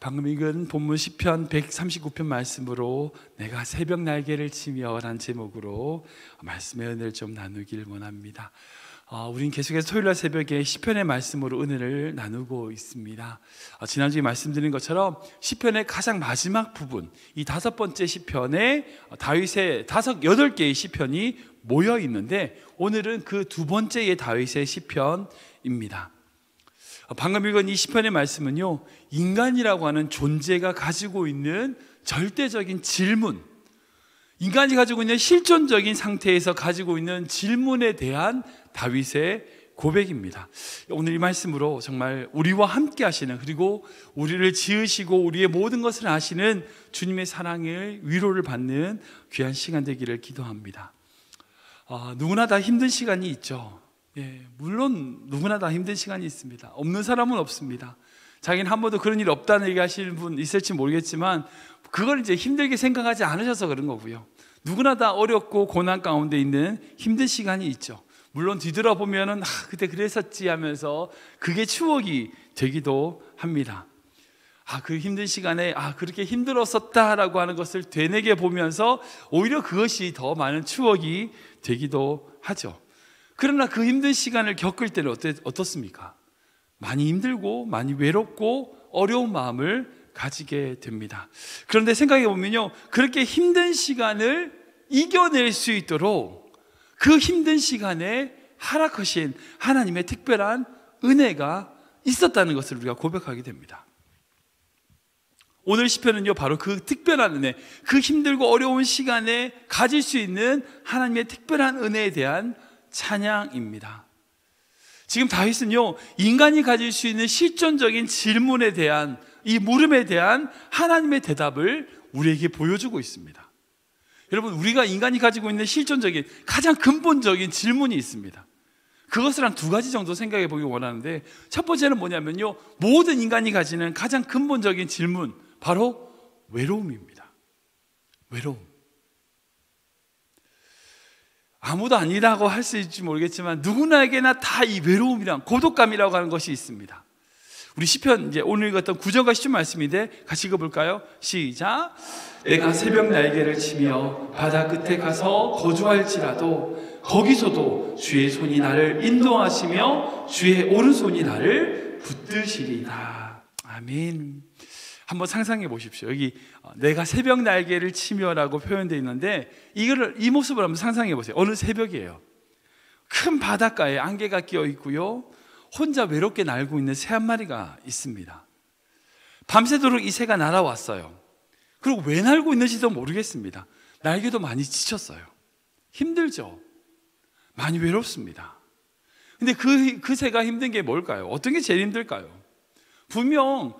방금 읽은 본문 시편 139편 말씀으로 내가 새벽 날개를 치며 라는 제목으로 말씀의 은혜를 좀 나누길 원합니다. 우린 계속해서 토요일날 새벽에 시편의 말씀으로 은혜를 나누고 있습니다. 지난주에 말씀드린 것처럼 시편의 가장 마지막 부분, 이 5번째 시편에 다윗의 8개의 시편이 모여 있는데 오늘은 그 2번째의 다윗의 시편입니다. 방금 읽은 이 시편의 말씀은요, 인간이라고 하는 존재가 가지고 있는 절대적인 질문, 인간이 가지고 있는 실존적인 상태에서 가지고 있는 질문에 대한 다윗의 고백입니다. 오늘 이 말씀으로 정말 우리와 함께 하시는, 그리고 우리를 지으시고 우리의 모든 것을 아시는 주님의 사랑을, 위로를 받는 귀한 시간 되기를 기도합니다. 누구나 다 힘든 시간이 있죠. 물론 누구나 다 힘든 시간이 있습니다. 없는 사람은 없습니다. 자기는 한 번도 그런 일 없다는 얘기 하시는 분 있을지 모르겠지만 그걸 이제 힘들게 생각하지 않으셔서 그런 거고요. 누구나 다 어렵고 고난 가운데 있는 힘든 시간이 있죠. 물론 뒤돌아보면은 그때 그랬었지 하면서 그게 추억이 되기도 합니다. 그 힘든 시간에 그렇게 힘들었었다라고 하는 것을 되뇌게 보면서 오히려 그것이 더 많은 추억이 되기도 하죠. 그러나 그 힘든 시간을 겪을 때는 어떻습니까? 많이 힘들고 많이 외롭고 어려운 마음을 가지게 됩니다. 그런데 생각해 보면요, 그렇게 힘든 시간을 이겨낼 수 있도록 그 힘든 시간에 허락하신 하나님의 특별한 은혜가 있었다는 것을 우리가 고백하게 됩니다. 오늘 시편은요, 바로 그 특별한 은혜, 그 힘들고 어려운 시간에 가질 수 있는 하나님의 특별한 은혜에 대한 찬양입니다. 지금 다윗은요, 인간이 가질 수 있는 실존적인 질문에 대한, 이 물음에 대한 하나님의 대답을 우리에게 보여주고 있습니다. 여러분, 우리가 인간이 가지고 있는 실존적인 가장 근본적인 질문이 있습니다. 그것을 한 2가지 정도 생각해 보기 원하는데, 첫 번째는 뭐냐면요, 모든 인간이 가지는 가장 근본적인 질문, 바로 외로움입니다. 외로움. 아무도 아니라고 할 수 있을지 모르겠지만 누구나에게나 다 이 외로움이랑 고독감이라고 하는 것이 있습니다. 우리 시편, 이제 오늘 읽었던 9절과 10절 말씀인데 같이 읽어볼까요? 시작. 내가 새벽 날개를 치며 바다 끝에 가서 거주할지라도 거기서도 주의 손이 나를 인도하시며 주의 오른손이 나를 붙드시리다. 아멘. 한번 상상해 보십시오. 여기 내가 새벽 날개를 치며라고 표현되어 있는데 이 모습을 한번 상상해 보세요. 어느 새벽이에요. 큰 바닷가에 안개가 끼어 있고요, 혼자 외롭게 날고 있는 새 한 마리가 있습니다. 밤새도록 이 새가 날아왔어요. 그리고 왜 날고 있는지도 모르겠습니다. 날개도 많이 지쳤어요. 힘들죠. 많이 외롭습니다. 근데 그 새가 힘든 게 뭘까요? 어떤 게 제일 힘들까요? 분명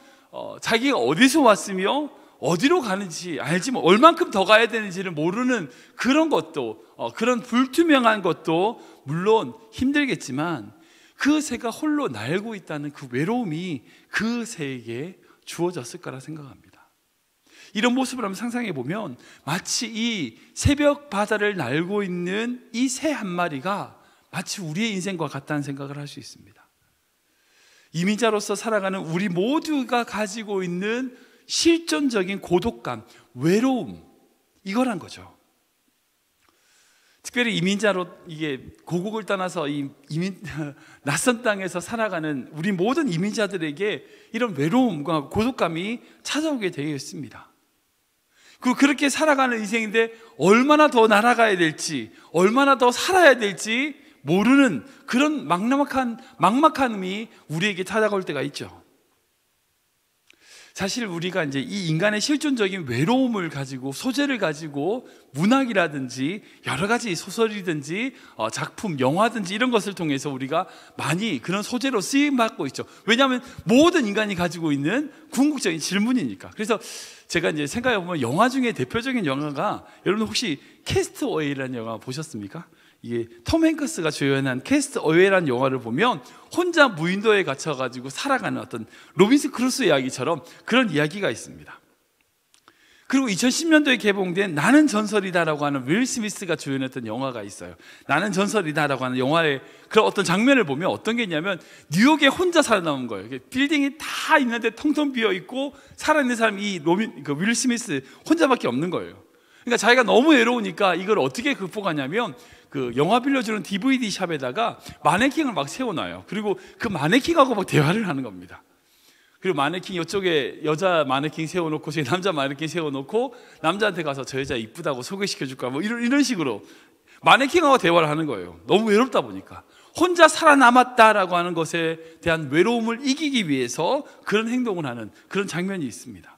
자기가 어디서 왔으며 어디로 가는지 알지, 얼만큼 더 가야 되는지를 모르는 그런 것도, 그런 불투명한 것도 물론 힘들겠지만 그 새가 홀로 날고 있다는 그 외로움이 그 새에게 주어졌을 거라 생각합니다. 이런 모습을 한번 상상해 보면 마치 이 새벽 바다를 날고 있는 이 새 한 마리가 마치 우리의 인생과 같다는 생각을 할 수 있습니다. 이민자로서 살아가는 우리 모두가 가지고 있는 실존적인 고독감, 외로움, 이거란 거죠. 특별히 이민자로 이게 고국을 떠나서 낯선 땅에서 살아가는 우리 모든 이민자들에게 이런 외로움과 고독감이 찾아오게 되어 있습니다. 그리고 그렇게 살아가는 인생인데 얼마나 더 날아가야 될지, 얼마나 더 살아야 될지 모르는 그런 막막함이 우리에게 찾아올 때가 있죠. 사실 우리가 이제 이 인간의 실존적인 외로움을 가지고, 소재를 가지고 문학이라든지 여러 가지 소설이든지 작품, 영화든지 이런 것을 통해서 우리가 많이 그런 소재로 쓰임받고 있죠. 왜냐하면 모든 인간이 가지고 있는 궁극적인 질문이니까. 그래서 제가 이제 생각해 보면 영화 중에 대표적인 영화가, 여러분 혹시 캐스트어웨이라는 영화 보셨습니까? 이게 톰 행크스가 주연한 캐스트어웨이라는 영화를 보면 혼자 무인도에 갇혀가지고 살아가는 어떤 로빈슨 크루소 이야기처럼 그런 이야기가 있습니다. 그리고 2010년도에 개봉된 나는 전설이다라고 하는 윌 스미스가 주연했던 영화가 있어요. 나는 전설이다라고 하는 영화의 그런 어떤 장면을 보면 어떤 게 있냐면 뉴욕에 혼자 살아남은 거예요. 빌딩이 다 있는데 텅텅 비어 있고 살아있는 사람이 윌 스미스 혼자밖에 없는 거예요. 그러니까 자기가 너무 외로우니까 이걸 어떻게 극복하냐면 그 영화 빌려주는 DVD 샵에다가 마네킹을 막 세워놔요. 그리고 그 마네킹하고 막 대화를 하는 겁니다. 그리고 마네킹 이쪽에 여자 마네킹 세워놓고 저기 남자 마네킹 세워놓고 남자한테 가서 저 여자 이쁘다고 소개시켜줄까 뭐 이런 식으로 마네킹하고 대화를 하는 거예요. 너무 외롭다 보니까 혼자 살아남았다라고 하는 것에 대한 외로움을 이기기 위해서 그런 행동을 하는 그런 장면이 있습니다.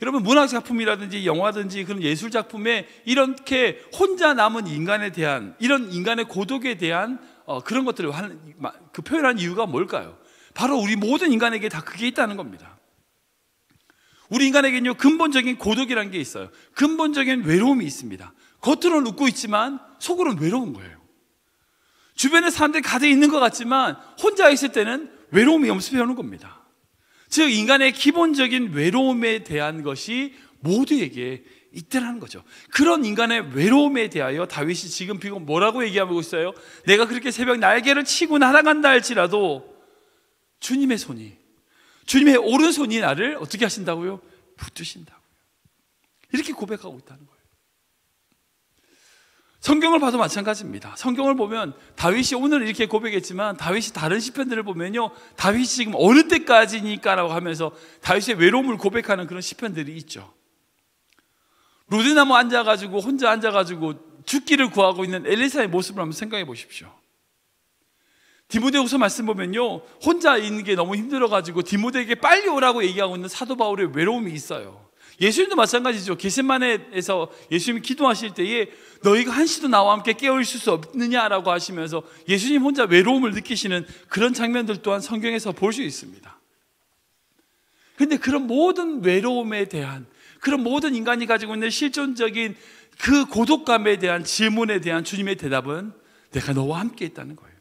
여러분, 문학 작품이라든지 영화든지 그런 예술 작품에 이렇게 혼자 남은 인간에 대한, 이런 인간의 고독에 대한 그런 것들을 그 표현한 이유가 뭘까요? 바로 우리 모든 인간에게 다 그게 있다는 겁니다. 우리 인간에게는요, 근본적인 고독이라는 게 있어요. 근본적인 외로움이 있습니다. 겉으로는 웃고 있지만 속으로는 외로운 거예요. 주변에 사람들이 가득 있는 것 같지만 혼자 있을 때는 외로움이 엄습해 오는 겁니다. 즉 인간의 기본적인 외로움에 대한 것이 모두에게 있다는 거죠. 그런 인간의 외로움에 대하여 다윗이 지금 비록 뭐라고 얘기하고 있어요? 내가 그렇게 새벽 날개를 치고 날아간다 할지라도 주님의 손이, 주님의 오른손이 나를 어떻게 하신다고요? 붙드신다고요. 이렇게 고백하고 있다는 거예요. 성경을 봐도 마찬가지입니다. 성경을 보면 다윗이 오늘 이렇게 고백했지만 다윗이 다른 시편들을 보면요, 다윗이 지금 어느 때까지니까라고 하면서 다윗의 외로움을 고백하는 그런 시편들이 있죠. 로드나무 앉아가지고 혼자 앉아가지고 죽기를 구하고 있는 엘리사의 모습을 한번 생각해 보십시오. 디모데후서 말씀 보면요, 혼자 있는 게 너무 힘들어가지고 디모데에게 빨리 오라고 얘기하고 있는 사도 바울의 외로움이 있어요. 예수님도 마찬가지죠. 겟세마네에서 예수님이 기도하실 때에 너희가 한시도 나와 함께 깨어 있을 수 없느냐라고 하시면서 예수님 혼자 외로움을 느끼시는 그런 장면들 또한 성경에서 볼 수 있습니다. 그런데 그런 모든 외로움에 대한, 그런 모든 인간이 가지고 있는 실존적인 그 고독감에 대한 질문에 대한 주님의 대답은 내가 너와 함께 있다는 거예요.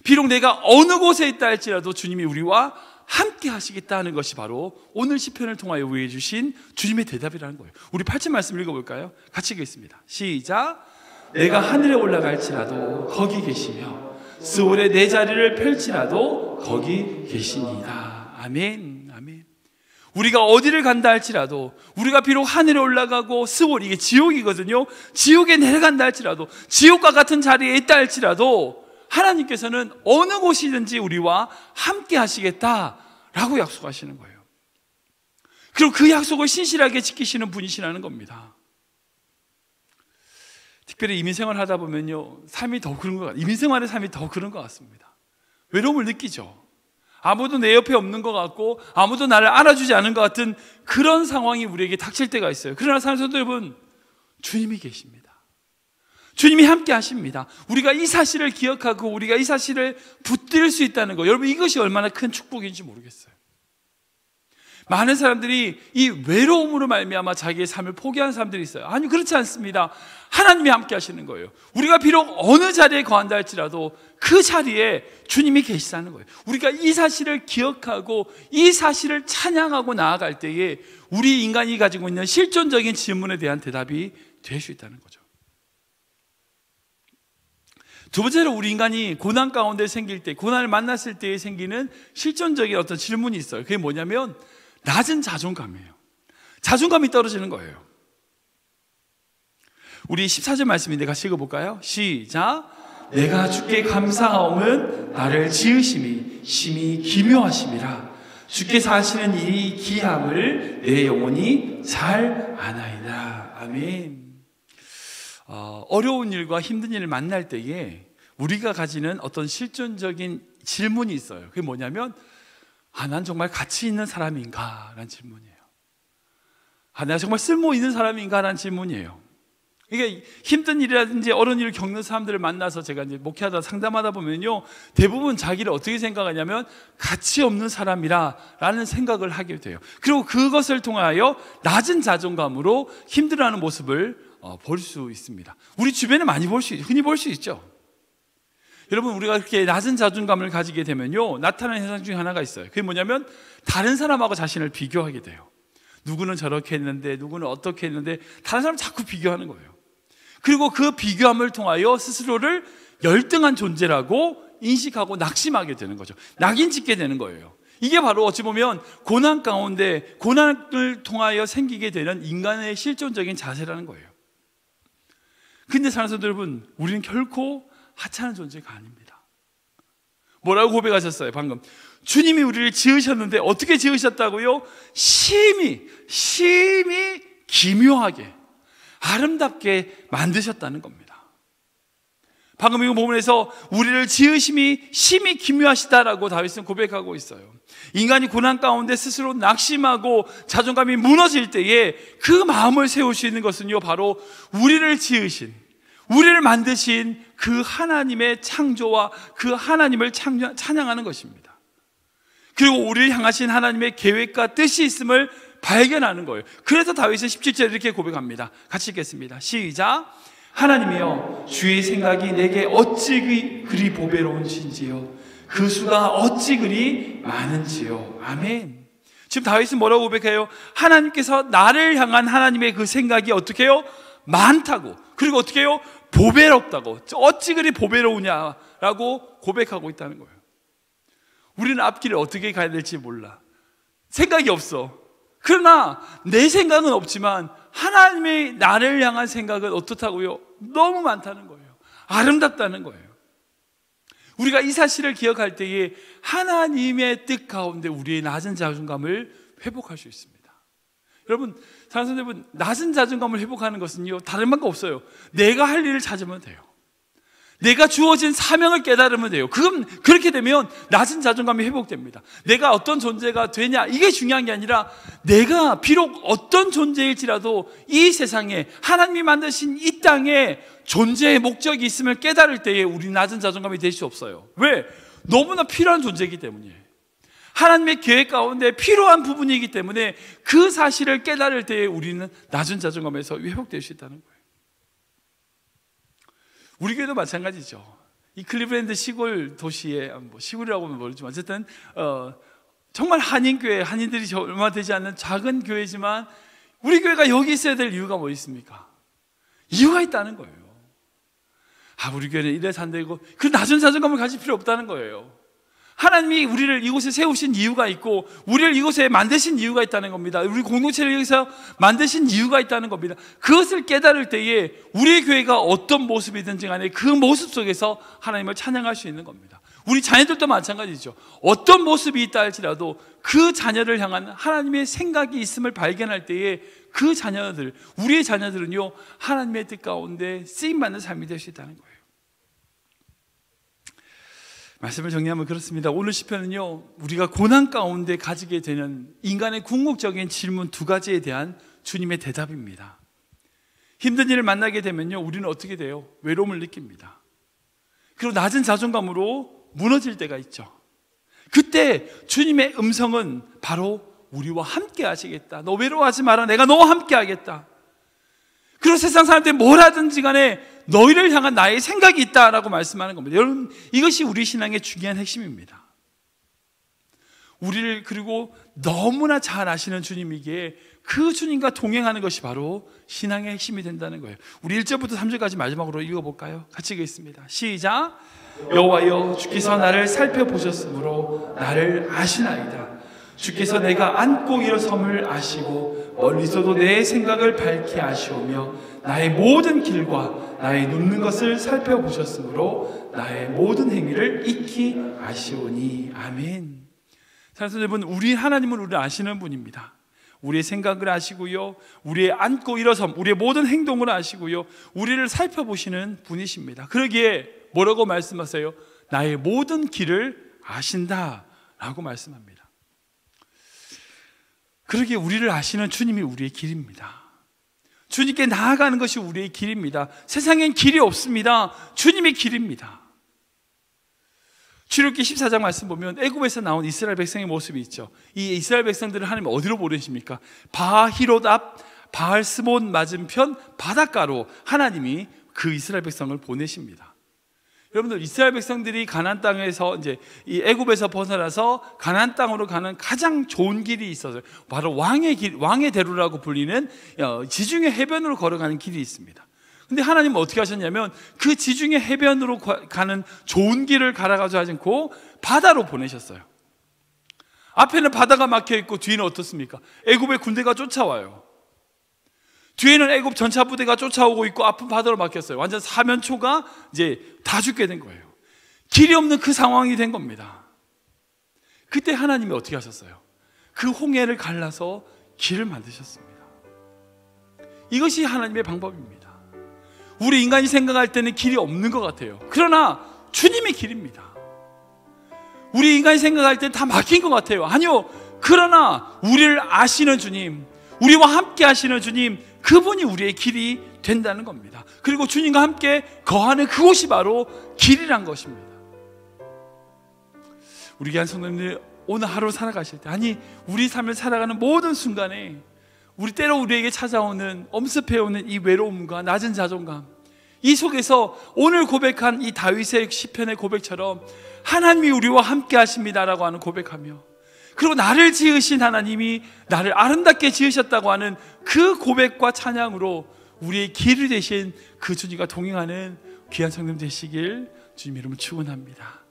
비록 내가 어느 곳에 있다 할지라도 주님이 우리와 함께 하시겠다는 것이 바로 오늘 시편을 통하여 우리에게 주신 주님의 대답이라는 거예요. 우리 8절 말씀 읽어볼까요? 같이 읽겠습니다. 시작. 내가 하늘에 올라갈지라도 거기 계시며 스올에 내 자리를 펼지라도 거기 계시니이다. 아멘. 아멘. 우리가 어디를 간다 할지라도, 우리가 비록 하늘에 올라가고 스올, 이게 지옥이거든요. 지옥에 내려간다 할지라도, 지옥과 같은 자리에 있다 할지라도 하나님께서는 어느 곳이든지 우리와 함께 하시겠다라고 약속하시는 거예요. 그리고 그 약속을 신실하게 지키시는 분이시라는 겁니다. 특별히 이민생활 하다 보면요, 삶이 더 그런 것 같아요. 이민생활의 삶이 더 그런 것 같습니다. 외로움을 느끼죠. 아무도 내 옆에 없는 것 같고 아무도 나를 알아주지 않은 것 같은 그런 상황이 우리에게 닥칠 때가 있어요. 그러나 사랑하는 성도 여러분, 주님이 계십니다. 주님이 함께 하십니다. 우리가 이 사실을 기억하고 우리가 이 사실을 붙들 수 있다는 거, 여러분 이것이 얼마나 큰 축복인지 모르겠어요. 많은 사람들이 이 외로움으로 말미암아 자기의 삶을 포기하는 사람들이 있어요. 아니, 그렇지 않습니다. 하나님이 함께 하시는 거예요. 우리가 비록 어느 자리에 거한다 할지라도 그 자리에 주님이 계시다는 거예요. 우리가 이 사실을 기억하고 이 사실을 찬양하고 나아갈 때에 우리 인간이 가지고 있는 실존적인 질문에 대한 대답이 될 수 있다는 거죠. 두 번째로 우리 인간이 고난 가운데 생길 때, 고난을 만났을 때에 생기는 실존적인 어떤 질문이 있어요. 그게 뭐냐면 낮은 자존감이에요. 자존감이 떨어지는 거예요. 우리 14절 말씀인데 같이 읽어볼까요? 시작. 내가 주께 감사하옴은 나를 지으심이 심히 기묘하심이라. 주께서 하시는 일이 기함을 내 영혼이 잘 아나이다. 아멘. 어려운 일과 힘든 일을 만날 때에 우리가 가지는 어떤 실존적인 질문이 있어요. 그게 뭐냐면 난 정말 가치 있는 사람인가? 라는 질문이에요. 내가 정말 쓸모 있는 사람인가? 라는 질문이에요. 이게 힘든 일이라든지 어려운 일을 겪는 사람들을 만나서 제가 이제 목회하다 상담하다 보면요, 대부분 자기를 어떻게 생각하냐면 가치 없는 사람이라는 생각을 하게 돼요. 그리고 그것을 통하여 낮은 자존감으로 힘들어하는 모습을 볼 수 있습니다. 우리 주변에 많이 흔히 볼 수 있죠. 여러분, 우리가 그렇게 낮은 자존감을 가지게 되면요, 나타나는 현상 중에 하나가 있어요. 그게 뭐냐면 다른 사람하고 자신을 비교하게 돼요. 누구는 저렇게 했는데 누구는 어떻게 했는데 다른 사람 자꾸 비교하는 거예요. 그리고 그 비교함을 통하여 스스로를 열등한 존재라고 인식하고 낙심하게 되는 거죠. 낙인 찍게 되는 거예요. 이게 바로 어찌 보면 고난 가운데 고난을 통하여 생기게 되는 인간의 실존적인 자세라는 거예요. 근데 사랑하는 성도 여러분, 우리는 결코 하찮은 존재가 아닙니다. 뭐라고 고백하셨어요? 방금 주님이 우리를 지으셨는데 어떻게 지으셨다고요? 심히 기묘하게 아름답게 만드셨다는 겁니다. 방금 이 부분에서 우리를 지으심이 심히 기묘하시다라고 다윗은 고백하고 있어요. 인간이 고난 가운데 스스로 낙심하고 자존감이 무너질 때에 그 마음을 세울 수 있는 것은요, 바로 우리를 지으신, 우리를 만드신 그 하나님의 창조와 그 하나님을 찬양하는 것입니다. 그리고 우리를 향하신 하나님의 계획과 뜻이 있음을 발견하는 거예요. 그래서 다윗은 17절에 이렇게 고백합니다. 같이 읽겠습니다. 시작. 하나님이여, 주의 생각이 내게 어찌 그리 보배로운신지요, 그 수가 어찌 그리 많은지요. 아멘. 지금 다윗은 뭐라고 고백해요? 하나님께서 나를 향한 하나님의 그 생각이 어떻게 해요? 많다고, 그리고 어떻게 해요? 보배롭다고, 어찌 그리 보배로우냐라고 고백하고 있다는 거예요. 우리는 앞길을 어떻게 가야 될지 몰라, 생각이 없어. 그러나 내 생각은 없지만 하나님의 나를 향한 생각은 어떻다고요? 너무 많다는 거예요. 아름답다는 거예요. 우리가 이 사실을 기억할 때에 하나님의 뜻 가운데 우리의 낮은 자존감을 회복할 수 있습니다. 여러분, 사랑하는 여러분, 낮은 자존감을 회복하는 것은요, 다른 방법 없어요. 내가 할 일을 찾으면 돼요. 내가 주어진 사명을 깨달으면 돼요. 그렇게 되면 낮은 자존감이 회복됩니다. 내가 어떤 존재가 되냐, 이게 중요한 게 아니라 내가 비록 어떤 존재일지라도 이 세상에 하나님이 만드신 이 땅에 존재의 목적이 있음을 깨달을 때에 우리 낮은 자존감이 될 수 없어요. 왜? 너무나 필요한 존재이기 때문이에요. 하나님의 계획 가운데 필요한 부분이기 때문에 그 사실을 깨달을 때에 우리는 낮은 자존감에서 회복될 수 있다는 거예요. 우리 교회도 마찬가지죠. 이 클리브랜드 시골 도시에, 시골이라고 하면 모르지만 어쨌든 정말 한인교회, 한인들이 얼마 되지 않는 작은 교회지만 우리 교회가 여기 있어야 될 이유가 뭐 있습니까? 이유가 있다는 거예요. 우리 교회는 이래서 안 되고, 그 낮은 자존감을 가질 필요 없다는 거예요. 하나님이 우리를 이곳에 세우신 이유가 있고 우리를 이곳에 만드신 이유가 있다는 겁니다. 우리 공동체를 여기서 만드신 이유가 있다는 겁니다. 그것을 깨달을 때에 우리 교회가 어떤 모습이든지 간에 그 모습 속에서 하나님을 찬양할 수 있는 겁니다. 우리 자녀들도 마찬가지죠. 어떤 모습이 있다 할지라도 그 자녀를 향한 하나님의 생각이 있음을 발견할 때에 그 자녀들, 우리의 자녀들은요, 하나님의 뜻 가운데 쓰임받는 삶이 될 수 있다는 거예요. 말씀을 정리하면 그렇습니다. 오늘 시편은요, 우리가 고난 가운데 가지게 되는 인간의 궁극적인 질문 두 가지에 대한 주님의 대답입니다. 힘든 일을 만나게 되면요, 우리는 어떻게 돼요? 외로움을 느낍니다. 그리고 낮은 자존감으로 무너질 때가 있죠. 그때 주님의 음성은 바로 우리와 함께 하시겠다. 너 외로워하지 마라. 내가 너와 함께 하겠다. 그리고 세상 사람들이 뭘 하든지 간에 너희를 향한 나의 생각이 있다라고 말씀하는 겁니다. 여러분, 이것이 우리 신앙의 중요한 핵심입니다. 우리를 그리고 너무나 잘 아시는 주님이기에 그 주님과 동행하는 것이 바로 신앙의 핵심이 된다는 거예요. 우리 1절부터 3절까지 마지막으로 읽어볼까요? 같이 읽겠습니다. 시작. 여호와여, 주께서 나를 살펴보셨으므로 나를 아시나이다. 주께서 내가 앉고 일어섬을 아시고 멀리서도 내 생각을 밝히 아시오며 나의 모든 길과 나의 눕는 것을 살펴보셨으므로 나의 모든 행위를 익히 아시오니. 아멘. 사랑하는 여러분, 우리 하나님은 우리를 아시는 분입니다. 우리의 생각을 아시고요, 우리의 앉고 일어섬, 우리의 모든 행동을 아시고요, 우리를 살펴보시는 분이십니다. 그러기에 뭐라고 말씀하세요? 나의 모든 길을 아신다라고 말씀합니다. 그러기에 우리를 아시는 주님이 우리의 길입니다. 주님께 나아가는 것이 우리의 길입니다. 세상엔 길이 없습니다. 주님의 길입니다. 출애굽기 14장 말씀 보면 애굽에서 나온 이스라엘 백성의 모습이 있죠. 이 이스라엘 백성들을 하나님 어디로 보내십니까? 바히롯 앞 바알스몬 맞은편 바닷가로 하나님이 그 이스라엘 백성을 보내십니다. 여러분들, 이스라엘 백성들이 가나안 땅에서 이제 이 애굽에서 벗어나서 가나안 땅으로 가는 가장 좋은 길이 있어요. 바로 왕의 길, 왕의 대로라고 불리는 지중해 해변으로 걸어가는 길이 있습니다. 근데 하나님은 어떻게 하셨냐면 그 지중해 해변으로 가는 좋은 길을 가라가지 않고 바다로 보내셨어요. 앞에는 바다가 막혀 있고 뒤에는 어떻습니까? 애굽의 군대가 쫓아와요. 뒤에는 애굽 전차 부대가 쫓아오고 있고 앞은 바다로 막혔어요. 완전 사면초가 이제 다 죽게 된 거예요. 길이 없는 그 상황이 된 겁니다. 그때 하나님이 어떻게 하셨어요? 그 홍해를 갈라서 길을 만드셨습니다. 이것이 하나님의 방법입니다. 우리 인간이 생각할 때는 길이 없는 것 같아요. 그러나 주님의 길입니다. 우리 인간이 생각할 때는 다 막힌 것 같아요. 아니요. 그러나 우리를 아시는 주님, 우리와 함께 하시는 주님, 그분이 우리의 길이 된다는 겁니다. 그리고 주님과 함께 거하는 그곳이 바로 길이란 것입니다. 우리 귀한 성도님들, 오늘 하루 살아가실 때, 아니 우리 삶을 살아가는 모든 순간에 때로 우리에게 찾아오는, 엄습해오는 이 외로움과 낮은 자존감, 이 속에서 오늘 고백한 이 다윗의 시편의 고백처럼 하나님이 우리와 함께 하십니다라고 하는 고백하며, 그리고 나를 지으신 하나님이 나를 아름답게 지으셨다고 하는 그 고백과 찬양으로 우리의 길이 되신 그 주님과 동행하는 귀한 성도님 되시길 주님 이름으로 축원합니다.